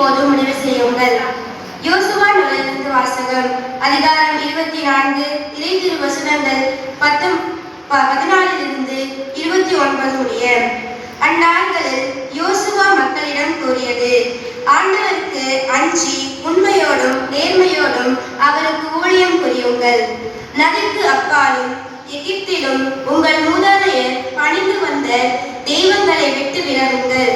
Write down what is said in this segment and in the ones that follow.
இப்போது முடிவு செய்யுங்கள். யோசுவா நூலிலிருந்து வாசகம். அதிகாரம் 24, இறை வசனங்கள் 14 29 முடிய. அந்நாட்களில் யோசுவா மக்களிடம் கூறியது: ஆண்டவருக்கு அஞ்சி உண்மையோடும் நேர்மையோடும் அவருக்கு ஊழியம் புரியுங்கள். நதிக்கு அப்பாலும் எகிப்திலும் உங்கள் மூதாதையர் பணிந்து வந்த தெய்வங்களை விட்டு விலகுங்கள்.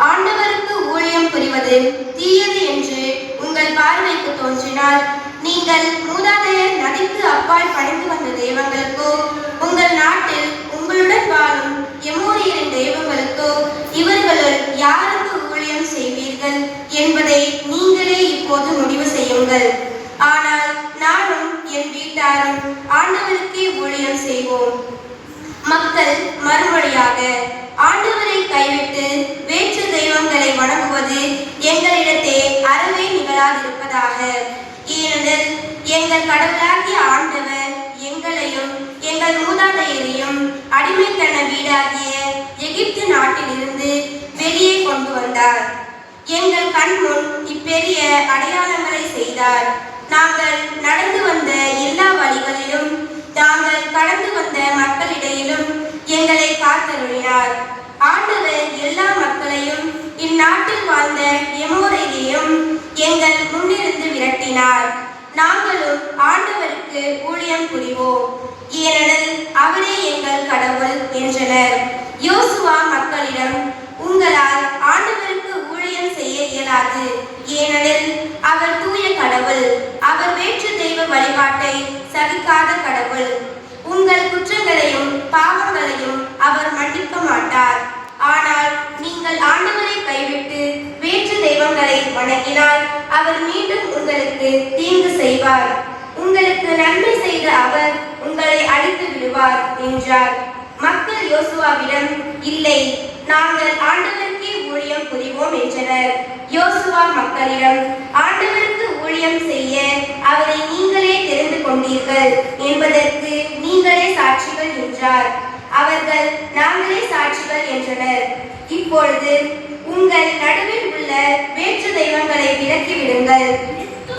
ஆண்டவருக்கு ஊழியம் புரிவது தீயது என்று உங்கள் பார்வைக்கு தோன்றினால், நீங்கள் மூதாதையர் நதிக்கு அப்பால் பணிந்து வந்த தெய்வங்களுக்கோ, உங்கள் நாட்டில் உங்களுடன் வாழும் எமோரியரின் தெய்வங்களுக்கோ இவர்களுள் யாருக்கு ஊழியம் செய்வீர்கள் என்பதை நீங்களே இப்போது முடிவு செய்யுங்கள். ஆனால் நானும் என் வீட்டாரும் ஆண்டவருக்கே ஊழியம் செய்வோம். மக்கள் மறுமொழியாக: ஆண்டவரை கைவிட்டு வேற்று தெய்வங்களை வணங்குவது எங்களிடத்தே அறவே நிகழாதிருப்பதாக. ஏனெனில் எங்கள் கடவுளாகிய ஆண்டவர் எங்களையும் எங்கள் மூதாதையரையும் அடிமைத்தன வீடாகிய எகிப்து நாட்டிலிருந்து வெளியே கொண்டு வந்தார். எங்கள் கண்முன் இப்பெரிய அடையாளங்களை செய்தார். நாங்கள் நடந்து வந்த எல்லா வழிகளிலும், நாங்கள் கடந்து வந்த மக்களிடையிலும் எங்களை காத்தருளினார். ஆண்டவர் எல்லா மக்களையும் இந்நாட்டில் வாழ்ந்த எமோரையும் எங்கள் முன்னிருந்து விரட்டினார். நாங்களும் ஆண்டவருக்கு ஊழியம் புரிவோம், ஏனெனில் அவரே எங்கள் கடவுள் என்றனர். யோசுவா மக்களிடம்: உங்களால் ஆண்டவருக்கு ஊழியம் செய்ய இயலாது, ஏனெனில் அவர் தூய கடவுள். அவர் வேற்று தெய்வ வழிபாட்டை சகிக்காத கடவுள். உங்கள் குற்றங்களையும் பாவங்களையும் அவர் மன்னிக்க மாட்டார். ஆனால் நீங்கள் ஆண்டவரை கைவிட்டு வேற்று தெய்வங்களை வணங்கினால் அவர் மீண்டும் உங்களுக்கு தீங்கு செய்வார். உங்களுக்கு நன்மை செய்த அவர் உங்களை அழித்து விடுவார் என்றார். மக்கள் யோசுவாவிடம்: இல்லை, நாங்கள் ஆண்டவருக்கே ஊழியம் புரிவோம் என்றனர். யோசுவா மக்களிடம்: ஆண்டவருக்கு ஊழியம் செய்ய அவரை நீங்களே தெரிந்து கொண்டீர்கள் என்பதற்கு நீங்களே சாட்சிகள் என்றார். அவர்கள் நாங்களே சாட்சிகள் என்றனர். இப்பொழுது உங்கள் நடுவில் உள்ள வேற்று தெய்வங்களை விலக்கிவிடுங்கள்.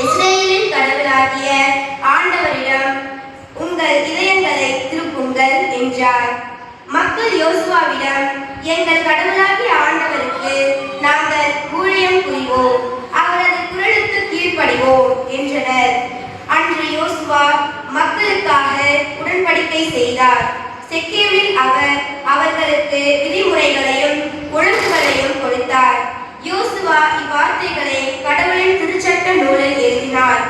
இஸ்ரேலின் கடவுளாகிய ஆண்டவரிடம் உங்கள் இதயங்களை திருப்புங்கள் என்றார். மக்கள் யோசுவாவிடம்: எங்கள் கடவுளாகிய ஆண்டவருக்கு நாங்கள் ஊழியம் புரிவோம், அவரது குரலுக்கு கீழ்ப்படிவோம் என்றனர். அன்று யோசுவா மக்களுக்காக உடன்படிக்கை செய்தார். செக்கேமில் அவர் அவர்களுக்கு விதிமுறைகளையும் ஒழுங்குகளையும் கொடுத்தார். யோசுவா இவ்வார்த்தைகளை கடவுளின் திருச்சட்ட நூலில் எழுதினார்.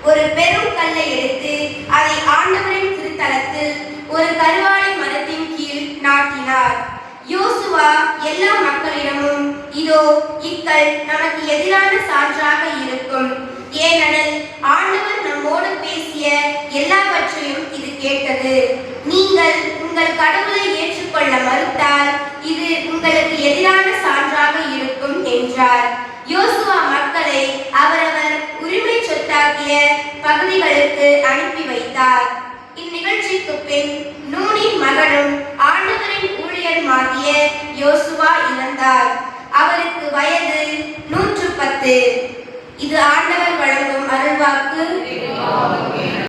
ஒரு பெரும் கல்லை எடுத்து அதை ஆண்டவரின் திருத்தலத்தில் ஒரு கருவாழை மரத்தின் கீழ் நாட்டினார். யோசுவா எல்லா மக்களிடமும்: இதோ, இக்கல் நமக்கு எதிரான சான்றாக இருக்கும், ஏனெனில் ஆண்டவர் நம்மோடு பேசிய எல்லாவற்றையும் இது கேட்டது. நீங்கள் உங்கள் கடவுளை ஏற்றுக்கொள்ள மறுத்தால் இது உங்களுக்கு எதிரான சான்றாக இருக்கும் என்றார். யோசுவா மக்களை அவரவர் உரிமை சொத்தாகிய பகுதிகளுக்கு அனுப்பி வைத்தார். இந்நிகழ்ச்சிக்கு பின் நூனின் மகனும் ஆண்டவரின் ஊழியருமாகிய யோசுவா இறந்தார். அவருக்கு வயது 110. இது ஆண்டவர் வழங்கும் அருள்வாக்கு.